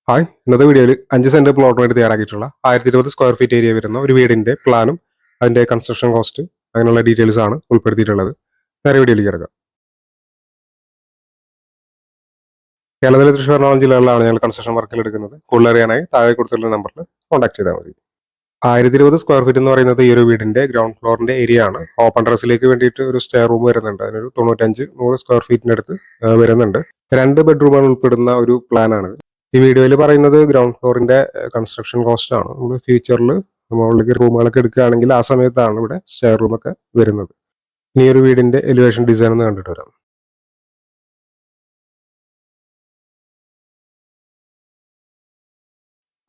Hi, ഇന്നത്തെ വീഡിയോയിൽ 5 saint പ്ലോട്ടിന് വേണ്ടി തയ്യാറാക്കിയിട്ടുള്ള 1020 സ്ക്വയർ ഫീറ്റ് ഏരിയ വരുന്ന ഒരു വീടിന്റെ പ്ലാനും അതിന്റെ കൺസ്ട്രക്ഷൻ കോസ്റ്റ് അങ്ങനെയുള്ള ഡീറ്റെയിൽസ് ആണ് ഉൾപ്പെടുത്തിയിട്ടുള്ളത്. നേരെ വീഡിയോയിലേക്ക് കിടക്കാം. കേരളത്തിലെ തൃശ്ശൂർ എറണാകുളം ജില്ലകളിലാണ് ഞങ്ങൾ കൺസ്ട്രക്ഷൻ വർക്കിൽ എടുക്കുന്നത്. കൂടുതൽ അറിയാനായി താഴെ കൊടുത്തിട്ടുള്ള നമ്പറിൽ കോൺടാക്ട് ചെയ്താൽ മതി. 1020 സ്ക്വയർ ഫീറ്റ് എന്ന് പറയുന്നത് ഈ ഒരു വീടിന്റെ ഗ്രൗണ്ട് ഫ്ലോറിന്റെ ഏരിയ ആണ്. ഓപ്പൺ ടെറസിലേക്ക് വേണ്ടിയിട്ട് ഒരു സ്റ്റെയർ റൂം വരുന്നുണ്ട്. അതിനൊരു 95-100 സ്ക്വയർ ഫീറ്റിന്റെ അടുത്ത് വരുന്നുണ്ട്. 2 ബെഡ്റൂമുകൾ ഉൾപ്പെടുന്ന ഒരു പ്ലാൻ ആണ്. ഈ വീഡിയോയിൽ പറയുന്നത് ഗ്രൗണ്ട് ഫ്ലോറിന്റെ കൺസ്ട്രക്ഷൻ കോസ്റ്റ് ആണ്. നമ്മൾ ഫ്യൂച്ചറിൽ മുകളിലേക്ക് റൂമുകളൊക്കെ എടുക്കുകയാണെങ്കിൽ ആ സമയത്താണ് ഇവിടെ സ്റ്റെയർ റൂമൊക്കെ വരുന്നത്. ഇനി ഒരു വീടിന്റെ എലിവേഷൻ ഡിസൈൻ ഒന്ന് കണ്ടിട്ട് വരാം.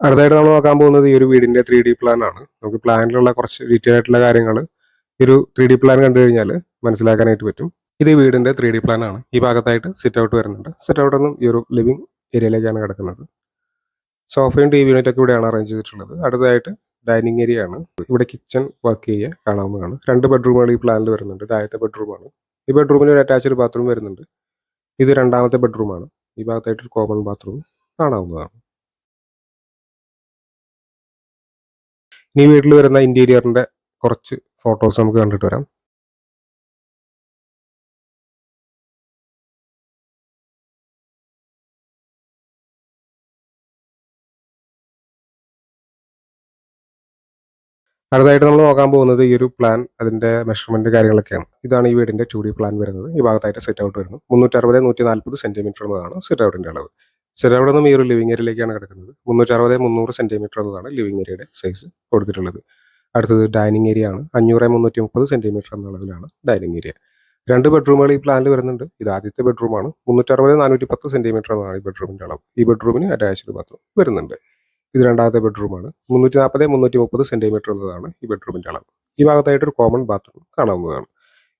അടുത്തായിട്ട് നമ്മൾ നോക്കാൻ പോകുന്നത് ഈ ഒരു വീടിന്റെ 3D പ്ലാൻ ആണ്. നമുക്ക് പ്ലാനിലുള്ള കുറച്ച് ഡീറ്റെയിൽ ആയിട്ടുള്ള കാര്യങ്ങൾ ഈ ഒരു 3D പ്ലാൻ കണ്ടു കഴിഞ്ഞാൽ മനസ്സിലാക്കാനായിട്ട് പറ്റും. ഇത് ഈ വീടിന്റെ 3D പ്ലാൻ ആണ്. ഈ ഭാഗത്തായിട്ട് സിറ്റ് ഔട്ട് വരുന്നുണ്ട്. സിറ്റ് ഔട്ട് ഒന്നും ഈ ഒരു ലിവിംഗ് ഏരിയയിലേക്കാണ് കിടക്കുന്നത്. സോഫയും ടി വി യൂണിറ്റ് ഒക്കെ ഇവിടെയാണ് അറേഞ്ച് ചെയ്തിട്ടുള്ളത്. അടുത്തതായിട്ട് ഡൈനിങ് ഏരിയ ആണ്. ഇവിടെ കിച്ചൺ വർക്ക് ഏരിയ കാണാവുന്നതാണ്. 2 ബെഡ്റൂമുകൾ ഈ പ്ലാനിൽ വരുന്നുണ്ട്. ഇത് ആദ്യത്തെ ബെഡ്റൂമാണ്. ഈ ബെഡ്റൂമിന് ഒരു അറ്റാച്ച്ഡ് ബാത്റൂം വരുന്നുണ്ട്. ഇത് രണ്ടാമത്തെ ബെഡ്റൂമാണ്. ഈ ഭാഗത്തായിട്ട് ഒരു കോമൺ ബാത്റൂം കാണാവുന്നതാണ്. ഇനി വീട്ടിൽ വരുന്ന ഇന്റീരിയറിന്റെ കുറച്ച് ഫോട്ടോസ് നമുക്ക് കണ്ടിട്ട് വരാം. അടുത്തായിട്ട് നമ്മൾ നോക്കാൻ പോകുന്നത് ഈ ഒരു പ്ലാൻ അതിന്റെ മെഷർമെന്റ് കാര്യങ്ങളൊക്കെയാണ്. ഇതാണ് ഈ വീടിന്റെ 2D പ്ലാൻ വരുന്നത്. ഈ ഭാഗത്തായിട്ട് സെറ്റ് ഔട്ട് വരുന്നു. 360-140 സെന്റിമീറ്റർ എന്നതാണ് സെറ്റ് ഔട്ടിന്റെ അളവ്. സെറ്റ് ഔട്ട് നിന്നും ഈ ഒരു ലിവിംഗ് ഏരിയയിലേക്കാണ് കിടക്കുന്നത്. 360-300 സെന്റിമീറ്റർ എന്നതാണ് ലിവിംഗ് ഏരിയയുടെ സൈസ് കൊടുത്തിട്ടുള്ളത്. അടുത്തത് ഡൈനിങ് ഏരിയ ആണ്. 500-330 സെന്റിമീറ്റർ എന്ന അളവിലാണ് ഡൈനിങ് ഏരിയ. 2 ബെഡ്റൂമുകൾ ഈ പ്ലാനിൽ വരുന്നുണ്ട്. ഇത് ആദ്യത്തെ ബെഡ്റൂമാണ്. 360-410 സെന്റിമീറ്റർ എന്നാണ് ഈ ബെഡ്റൂമിന്റെ അളവ്. ഈ ബെഡ്റൂമിന് അറ്റാച്ച്ഡ് ബാത്റൂം വരുന്നുണ്ട്. ഇത് രണ്ടാമത്തെ ബെഡ്റൂമാണ്. 340-330 സെന്റിമീറ്റർ എന്നതാണ് ഈ ബെഡ്റൂമിന്റെ അളവ്. ഈ ഭാഗത്തായിട്ട് ഒരു കോമൺ ബാത്റൂം കാണാവുന്നതാണ്.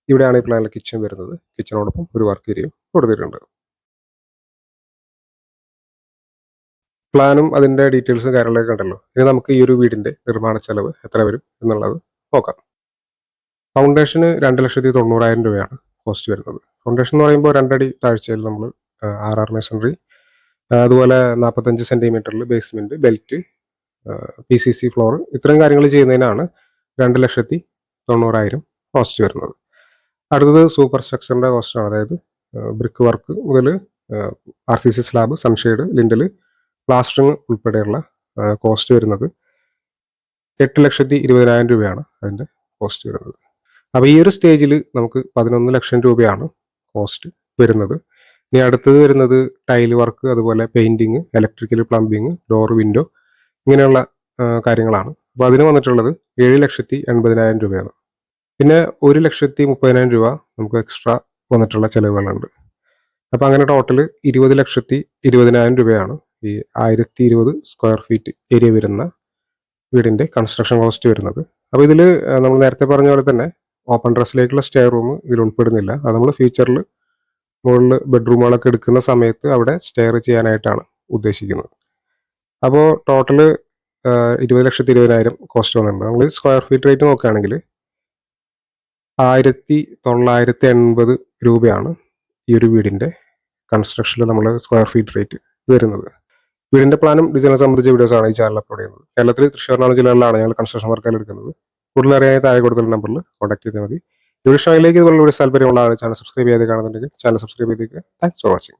ഇവിടെയാണ് ഈ പ്ലാനിലെ കിച്ചൺ വരുന്നത്. കിച്ചണോടൊപ്പം ഒരു വർക്ക് ഏരിയയും കൊടുത്തിട്ടുണ്ട്. പ്ലാനും അതിന്റെ ഡീറ്റെയിൽസും കാര്യങ്ങളൊക്കെ കണ്ടല്ലോ. ഇനി നമുക്ക് ഈ ഒരു വീടിന്റെ നിർമ്മാണ ചെലവ് എത്ര വരും എന്നുള്ളത് നോക്കാം. ഫൗണ്ടേഷന് 2,90,000 രൂപയാണ് കോസ്റ്റ് വരുന്നത്. ഫൗണ്ടേഷൻ എന്ന് പറയുമ്പോൾ 2 അടി താഴ്ചയിൽ നമ്മൾ RR മെഷനറി, അതുപോലെ 45 സെന്റിമീറ്ററിൽ ബേസ്മെന്റ്, ബെൽറ്റ്, PCC ഫ്ലോർ, ഇത്രയും കാര്യങ്ങൾ ചെയ്യുന്നതിനാണ് 2,90,000 കോസ്റ്റ് വരുന്നത്. അടുത്തത് സൂപ്പർ സ്ട്രക്ചറിന്റെ കോസ്റ്റാണ്. അതായത് ബ്രിക്ക് വർക്ക് മുതൽ RCC slab, sunshade, lintel, plastering ഉൾപ്പെടെയുള്ള കോസ്റ്റ് വരുന്നത് 8,20,000 രൂപയാണ് അതിന്റെ കോസ്റ്റ് വരുന്നത്. അപ്പോൾ ഈ ഒരു സ്റ്റേജിൽ നമുക്ക് 11 ലക്ഷം രൂപയാണ് കോസ്റ്റ് വരുന്നത്. ഇനി അടുത്തത് വരുന്നത് ടൈൽ വർക്ക്, അതുപോലെ painting, electrical, plumbing, door, window, ഇങ്ങനെയുള്ള കാര്യങ്ങളാണ്. അപ്പോൾ അതിന് വന്നിട്ടുള്ളത് 7,80,000 രൂപയാണ്. പിന്നെ 1,30,000 രൂപ നമുക്ക് എക്സ്ട്രാ വന്നിട്ടുള്ള ചിലവുകളുണ്ട്. അപ്പോൾ അങ്ങനെ ടോട്ടൽ 20,20,000 രൂപയാണ് ഈ 1020 സ്ക്വയർ ഫീറ്റ് ഏരിയ വരുന്ന വീടിന്റെ കൺസ്ട്രക്ഷൻ കോസ്റ്റ് വരുന്നത്. അപ്പോൾ ഇതിൽ നമ്മൾ നേരത്തെ പറഞ്ഞ പോലെ തന്നെ ഓപ്പൺ ടെറസിലേക്കുള്ള സ്റ്റെയർ റൂം ഇതിൽ ഉൾപ്പെടുന്നില്ല. അത് നമ്മൾ ഫ്യൂച്ചറിൽ മുകളിൽ ബെഡ്റൂമുകളൊക്കെ എടുക്കുന്ന സമയത്ത് അവിടെ സ്റ്റെയർ ചെയ്യാനായിട്ടാണ് ഉദ്ദേശിക്കുന്നത്. അപ്പോൾ ടോട്ടൽ 20,20,000 കോസ്റ്റ് വന്നിട്ടുണ്ട്. നമ്മൾ സ്ക്വയർ ഫീറ്റ് റേറ്റ് നോക്കുകയാണെങ്കിൽ 1,980 രൂപയാണ് ഈ ഒരു വീടിന്റെ കൺസ്ട്രക്ഷനിൽ നമ്മൾ സ്ക്വയർ ഫീറ്റ് റേറ്റ് വരുന്നത്. വീടിന്റെ പ്ലാനും ഡിസൈനെ സംബന്ധിച്ച വീഡിയോസ് ആണ് ഈ ചാനൽ അപ്ലോഡ് ചെയ്യുന്നത്. കേരളത്തിൽ തൃശ്ശൂർ എറണാകുളം ജില്ലകളിലാണ് ഞങ്ങൾ കൺസ്ട്രക്ഷൻ വർക്കുകൾ എടുക്കുന്നത്. കൂടുതൽ അറിയാൻ താഴെ കൊടുക്കുന്ന നമ്പറിൽ കോൺടാക്ട് ചെയ്താൽ മതി. ഈ ഒരു ഷോയിലേക്ക് ഇതുപോലെ താല്പര്യമുള്ള ആൾ ചാനൽ സബ്സ്ക്രൈബ് ചെയ്ത് കാണുന്നുണ്ടെങ്കിൽ ചാനൽ സബ്സ്ക്രൈബ് ചെയ്തേക്കുക. Thanks for watching.